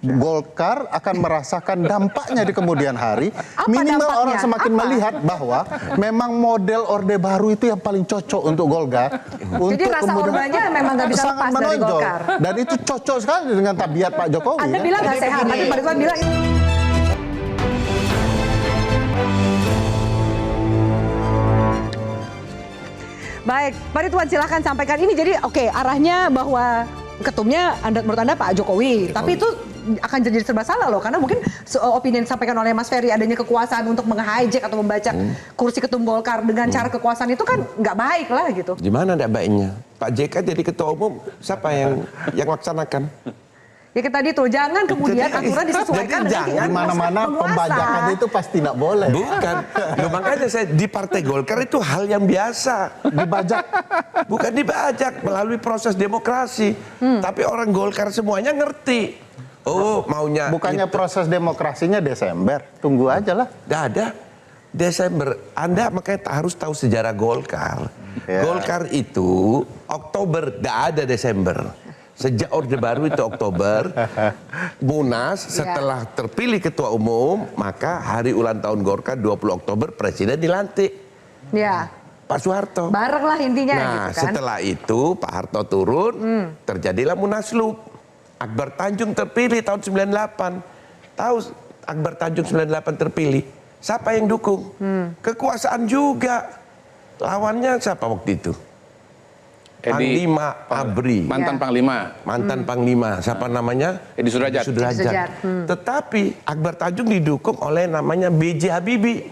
Golkar akan merasakan dampaknya di kemudian hari. Apa Minimal dampaknya? orang semakin melihat bahwa memang model Orde Baru itu yang paling cocok untuk Golkar. Jadi rasa ordanya memang nggak bisa sangat lepas dari menonjol. Golkar. Dan itu cocok sekali dengan tabiat Pak Jokowi. Anda bilang nggak sehat, tapi Pak Ridwan bilang baik, Pak Ridwan silahkan sampaikan ini. Jadi oke, arahnya bahwa ketumnya menurut Anda Pak Jokowi. Tapi itu akan jadi serba salah loh, karena mungkin opini yang disampaikan oleh Mas Ferry adanya kekuasaan untuk meng-hijack atau membajak kursi ketum Golkar dengan cara kekuasaan itu kan nggak baik lah gitu. Gimana nggak baiknya? Pak JK jadi ketua umum, siapa yang laksanakan? Ya kita tadi tuh, jangan kemudian aturan disesuaikan dengan Di mana-mana pembajakan itu pasti tidak boleh. Bukan. Loh, makanya saya di Partai Golkar itu hal yang biasa. Dibajak. Bukan dibajak melalui proses demokrasi. Tapi orang Golkar semuanya ngerti. Oh, maunya Bukannya itu. proses demokrasinya Desember. Tunggu aja lah. Nggak ada. Desember. Anda makanya harus tahu sejarah Golkar. Ya. Golkar itu Oktober, nggak ada Desember. Sejak Orde Baru itu Oktober, Munas setelah terpilih ketua umum, maka hari ulang tahun Golkar 20 Oktober Presiden dilantik. Ya. Pak Soeharto. Bareng lah intinya Nah, gitu kan. setelah itu Pak Harto turun, terjadilah Munaslup. Akbar Tanjung terpilih tahun 98. Tahu Akbar Tanjung 98 terpilih? Siapa yang dukung? Kekuasaan juga. Lawannya siapa waktu itu? Panglima Abri. Mantan Panglima. Mantan Panglima. Siapa namanya? Edi Sudrajat. Sudrajat. Tetapi Akbar Tanjung didukung oleh namanya B.J. Habibie.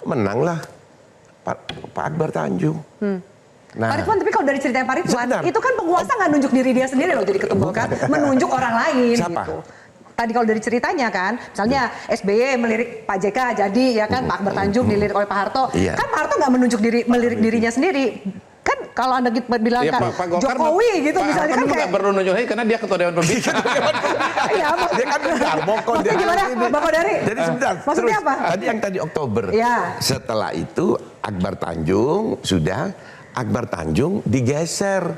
Menanglah Pak Akbar Tanjung. Nah, Pak Ridwan, tapi kalau dari ceritanya Pak Ridwan, sebentar. itu kan penguasa nggak nunjuk diri dia sendiri loh jadi ketum Golkar, menunjuk orang lain Siapa? gitu. Tadi kalau dari ceritanya kan, misalnya SBY melirik Pak JK jadi ya kan, Pak Akbar Tanjung dilirik oleh Pak Harto. Iya. Kan Pak Harto nggak menunjuk diri, melirik dirinya sendiri. Kan kalau Anda bilang Ya, kan Pak Golkar, Jokowi gitu Pak misalnya Harto kan nggak kayak perlu nunjuk lagi karena dia ketua Dewan Pembina. ya, dia kan bentar, mokon dia. gimana Bapak Dari? Jadi sebentar, Maksudnya terus apa? tadi yang tadi Oktober. Ya. Setelah itu Akbar Tanjung Akbar Tanjung digeser.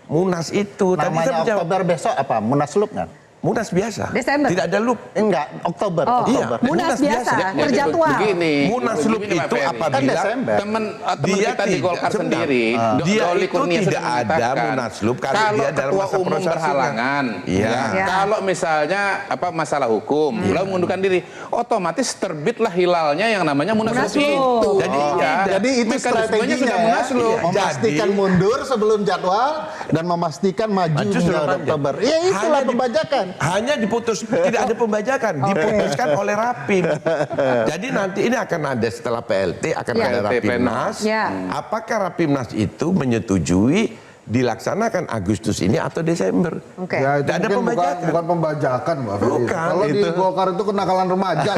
Munas itu tadi saya Namanya menjawab. Oktober besok apa? Munaslup kan? Munas biasa. Desember. Tidak ada loop. Enggak, Oktober. Oh, Iya. Oktober. Munas Munas biasa, biasa. berjadwal. Begini. Munaslup Begini, Pak itu Ferry. apabila Kan Desember. teman dia kita di Golkar sebentar. sendiri, Dia Doli itu Kurnia tidak sudah ada mengatakan, munaslup kalau dia dalam ketua masa umum prosesnya. berhalangan, Iya. Ya. kalau misalnya masalah hukum, lalu mengundurkan diri, otomatis terbitlah hilalnya yang namanya munaslup Munaslup. itu. Jadi Jadi itu mekanismenya strateginya sudah ya, munaslup. memastikan Jadi- mundur sebelum jadwal dan memastikan maju Maju hingga sebelum Oktober. Ya itulah pembajakan. Hanya diputus, tidak ada pembajakan, diputuskan oleh Rapim. Jadi nanti ini akan ada setelah PLT akan Ya. ada Rapimnas. Ya. Apakah Rapimnas itu menyetujui dilaksanakan Agustus ini atau Desember? Oke. Ya itu Tidak ada mungkin pembajakan. bukan pembajakan, Pak Ferry. Bukan, Kalau di itu. Golkar itu kenakalan remaja.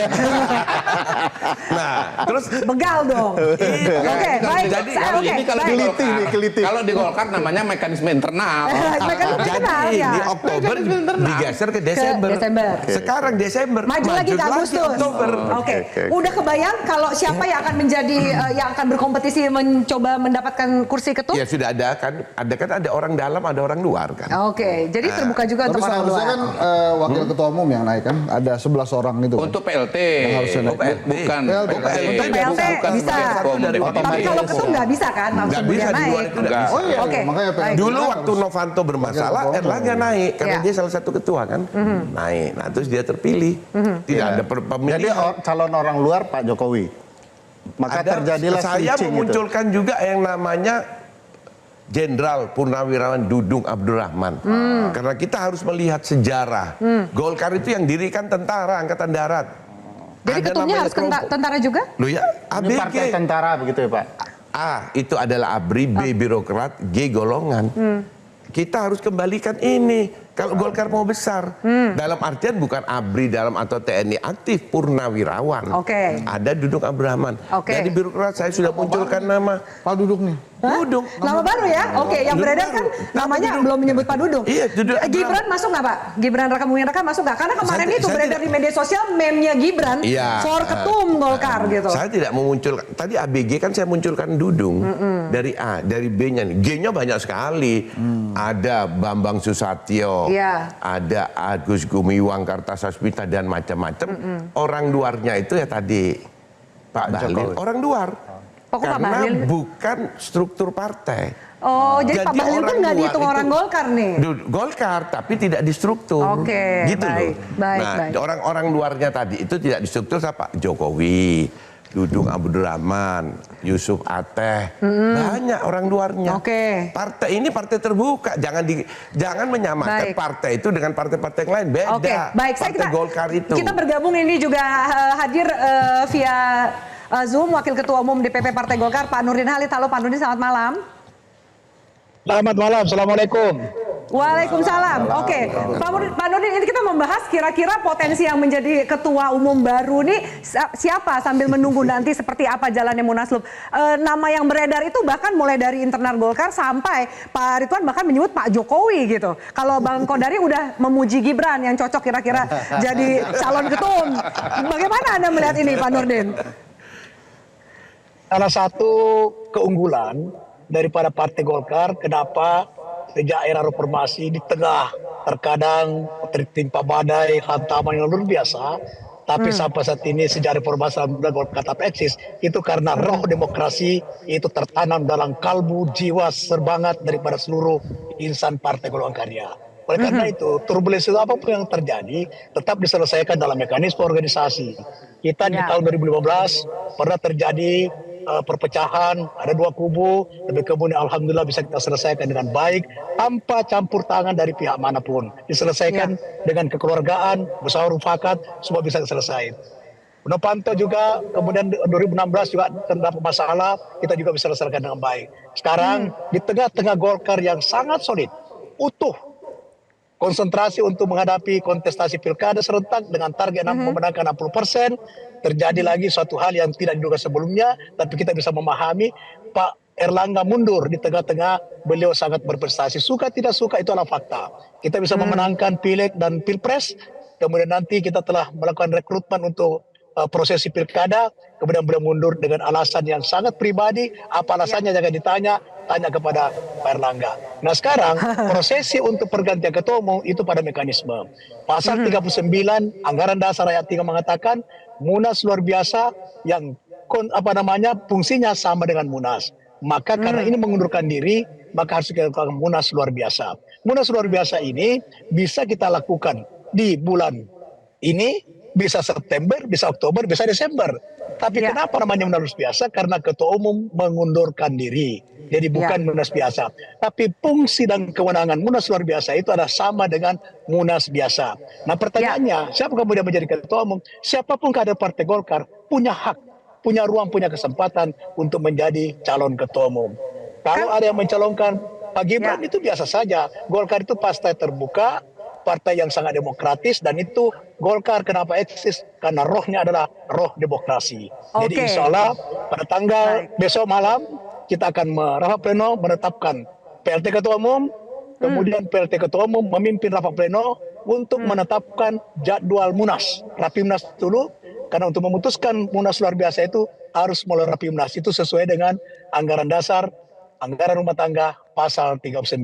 Nah, terus Begal dong. Oke, baik. Jadi, Kalau Oke, ini kalau di baik. Keliti Golkar, nih, keliti. kalau di Golkar namanya mekanisme internal. Mekanisme jadi internal, ya. di Oktober digeser ke Desember. Desember. Sekarang Desember Maju lagi ke Agustus. Oktober. Oke. Udah kebayang kalau siapa yang akan menjadi yang akan berkompetisi mencoba mendapatkan kursi ketum? Ya sudah ada kan ada orang dalam, ada orang luar kan. Oke, jadi terbuka juga Tapi untuk orang seharusnya luar. kan wakil ketua umum yang naik kan. Ada 11 orang itu. Untuk PLT, Yang harusnya naik. bukan PLT. Untuk PLT bisa. Dari Tapi kalau ketum nggak bisa kan langsung Nggak bisa, kemudian di luar naik. itu nggak bisa. Oh iya, Oke, makanya baik. PLT Dulu kan waktu harus- Novanto bermasalah, Wakil ketua umum. Erlangga naik karena Ya. dia salah satu ketua kan, naik. Nah terus dia terpilih, tidak ada Jadi pemilihan. calon orang luar Pak Jokowi. Maka terjadilah saya switching itu. memunculkan juga yang namanya Jenderal Purnawirawan Dudung Abdurrahman. Karena kita harus melihat sejarah. Golkar itu yang dirikan tentara Angkatan Darat. Jadi Ada ketumnya namanya harus kelompok- tentara juga? Loh ya, Ini partai ABG. tentara begitu ya Pak? A itu adalah ABRI, B birokrat, G golongan. Kita harus kembalikan ini. Kalau Golkar mau besar, dalam artian bukan ABRI dalam atau TNI aktif, purnawirawan. Oke. Ada Dudung Abdurrahman. Oke. Jadi birokrat saya sudah munculkan nama Pak duduk nih. Hah? Dudung. Nama baru ya? Oke, yang Dudung beredar kan baru. namanya Dudung. belum menyebut Pak Dudung. Iya, Dudung Gibran masuk nggak Pak? Gibran Raka Buming Raka masuk nggak? Karena kemarin itu Saya beredar tidak- di media sosial meme-nya Gibran Iya. for ketum Golkar gitu. Saya tidak memunculkan. Tadi ABG kan saya munculkan Dudung dari A, dari B-nya nih. G-nya banyak sekali. Ada Bambang Susatyo, Iya. ada Agus Gumiwang Kartasasmita dan macam-macam. Orang luarnya itu ya tadi Pak Bahlil, orang luar. Oh, kok Pak Karena Bahlil? bukan struktur partai. Oh, jadi Pak Bahlil tuh nggak luar dihitung itu orang Golkar nih? Golkar, tapi tidak di struktur. Oke, gitu baik, loh. baik, Nah, baik. orang-orang luarnya tadi itu tidak di struktur siapa? Jokowi, Dudung Abdurrahman, Yusuf Ateh, banyak orang luarnya. Oke. Partai ini partai terbuka, jangan menyamakan Baik. partai itu dengan partai-partai yang lain. Beda. Oke, baik. Partai Golkar itu. Kita bergabung ini juga hadir via Zoom Wakil Ketua Umum DPP Partai Golkar Pak Nurdin Halid. Halo Pak Nurdin, selamat malam. Selamat malam, Assalamualaikum. Waalaikumsalam. Oke, Pak Nurdin, ini kita membahas kira-kira potensi yang menjadi ketua umum baru nih siapa sambil menunggu nanti seperti apa jalannya Munaslup. Nama yang beredar itu bahkan mulai dari internal Golkar sampai Pak Ridwan bahkan menyebut Pak Jokowi gitu. Kalau Bang Kodari udah memuji Gibran yang cocok kira-kira jadi calon ketum. Bagaimana Anda melihat ini Pak Nurdin? Salah satu keunggulan daripada Partai Golkar, kenapa sejak era reformasi di tengah terkadang tertimpa badai, hantaman yang luar biasa, tapi sampai saat ini sejak reformasi Alhamdulillah Golkar tetap eksis, itu karena roh demokrasi itu tertanam dalam kalbu, jiwa, serbangat daripada seluruh insan Partai Golongan Karya. Oleh karena itu, turbulensi apapun yang terjadi tetap diselesaikan dalam mekanisme organisasi. Kita di tahun 2015 pernah terjadi perpecahan, ada dua kubu, tapi kemudian alhamdulillah bisa kita selesaikan dengan baik tanpa campur tangan dari pihak manapun. Diselesaikan dengan kekeluargaan, musyawarah mufakat, semua bisa selesai. Novanto juga kemudian 2016 juga terdapat masalah, kita juga bisa selesaikan dengan baik. Sekarang di tengah-tengah Golkar yang sangat solid, utuh, konsentrasi untuk menghadapi kontestasi pilkada serentak dengan target memenangkan 60%, terjadi lagi suatu hal yang tidak diduga sebelumnya, tapi kita bisa memahami Pak Erlangga mundur di tengah-tengah beliau sangat berprestasi. Suka tidak suka itu adalah fakta. Kita bisa memenangkan pileg dan pilpres, kemudian nanti kita telah melakukan rekrutmen untuk prosesi pilkada, kemudian beliau mundur dengan alasan yang sangat pribadi. Apa alasannya jangan ditanya, tanya kepada Pak Erlangga. Nah sekarang prosesi untuk pergantian ketua umum itu pada mekanisme. Pasal 39 Anggaran Dasar Ayat 3 mengatakan Munas luar biasa yang fungsinya sama dengan Munas. Maka karena ini mengundurkan diri, maka harus kita lakukan Munas luar biasa. Munas luar biasa ini bisa kita lakukan di bulan ini, bisa September, bisa Oktober, bisa Desember. Tapi kenapa namanya Munas biasa? Karena ketua umum mengundurkan diri. Jadi bukan Munas biasa. Tapi fungsi dan kewenangan Munas luar biasa itu adalah sama dengan Munas biasa. Nah pertanyaannya, siapa kemudian menjadi ketua umum? Siapapun kader Partai Golkar punya hak, punya ruang, punya kesempatan untuk menjadi calon ketua umum. Kalau ada yang mencalonkan Pak Gibran itu biasa saja. Golkar itu partai terbuka, partai yang sangat demokratis, dan itu Golkar kenapa eksis? Karena rohnya adalah roh demokrasi. Jadi insya Allah pada tanggal besok malam kita akan rapat pleno menetapkan PLT Ketua Umum, kemudian PLT Ketua Umum memimpin rapat pleno untuk menetapkan jadwal Munas, Rapimnas dulu, karena untuk memutuskan Munas luar biasa itu harus melalui Rapimnas, itu sesuai dengan Anggaran Dasar, Anggaran Rumah Tangga pasal 39.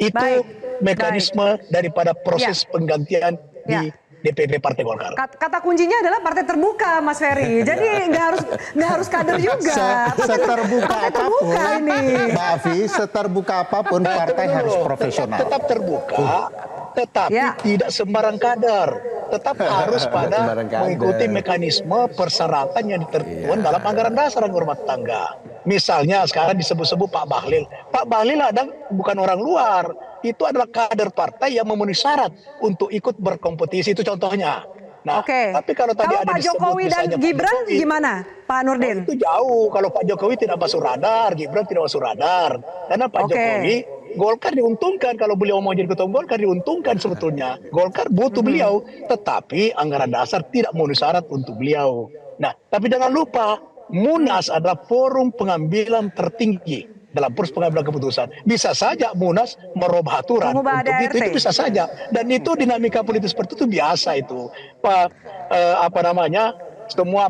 Itu mekanisme daripada proses penggantian di DPP Partai Golkar. Kata kuncinya adalah partai terbuka, Mas Ferry. Jadi nggak harus kader juga. Seterbuka apapun, ini. Mbak Afi, seterbuka apapun partai harus profesional. Tetap terbuka, tetapi tidak sembarang kader. Tetap harus pada mengikuti mekanisme persyaratan yang ditentukan dalam Anggaran Dasar dan Rumah Tangga. Misalnya sekarang disebut-sebut Pak Bahlil. Pak Bahlil bukan orang luar. Itu adalah kader partai yang memenuhi syarat untuk ikut berkompetisi, itu contohnya. Nah, tapi kalau tadi ada Pak Jokowi dan Gibran gimana, Pak Nurdin? Itu jauh. Kalau Pak Jokowi tidak masuk radar, Gibran tidak masuk radar. Karena Pak Jokowi, Golkar diuntungkan kalau beliau mau jadi ketua umum Golkar, diuntungkan sebetulnya. Golkar butuh beliau, tetapi Anggaran Dasar tidak memenuhi syarat untuk beliau. Nah, tapi jangan lupa, Munas adalah forum pengambilan tertinggi dalam proses pengambilan keputusan. Bisa saja Munas merubah aturan Mengubah untuk ADART. itu bisa saja. Dan itu dinamika politik seperti itu biasa itu. Semua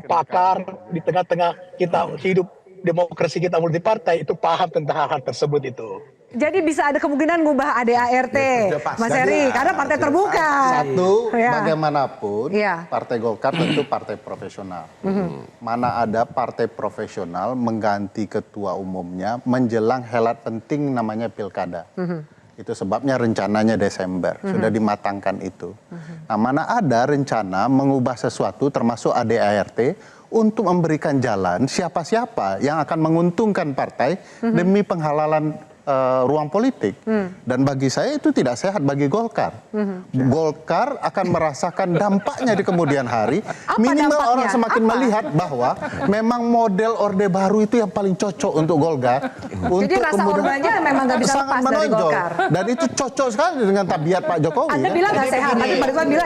pakar di tengah-tengah kita hidup demokrasi kita multi partai itu paham tentang hal-hal tersebut itu. Jadi bisa ada kemungkinan ngubah ADART, Mas Heri, karena partai terbuka. Satu, Ya. bagaimanapun Iya. Partai Golkar tentu partai profesional. Mana ada partai profesional mengganti ketua umumnya menjelang helat penting namanya pilkada. Itu sebabnya rencananya Desember, sudah dimatangkan itu. Nah, mana ada rencana mengubah sesuatu termasuk ADART untuk memberikan jalan siapa-siapa yang akan menguntungkan partai demi penghalalan ruang politik. Dan bagi saya itu tidak sehat bagi Golkar. Golkar akan merasakan dampaknya di kemudian hari. Minimal dampaknya? orang semakin Apa? melihat bahwa memang model Orde Baru itu yang paling cocok untuk Golkar. Jadi rasa Ordanya memang nggak bisa sangat lepas dari menonjol. Golkar. Dan itu cocok sekali dengan tabiat Pak Jokowi. Anda ya. bilang nggak sehat, tapi Pak Ridwan bilang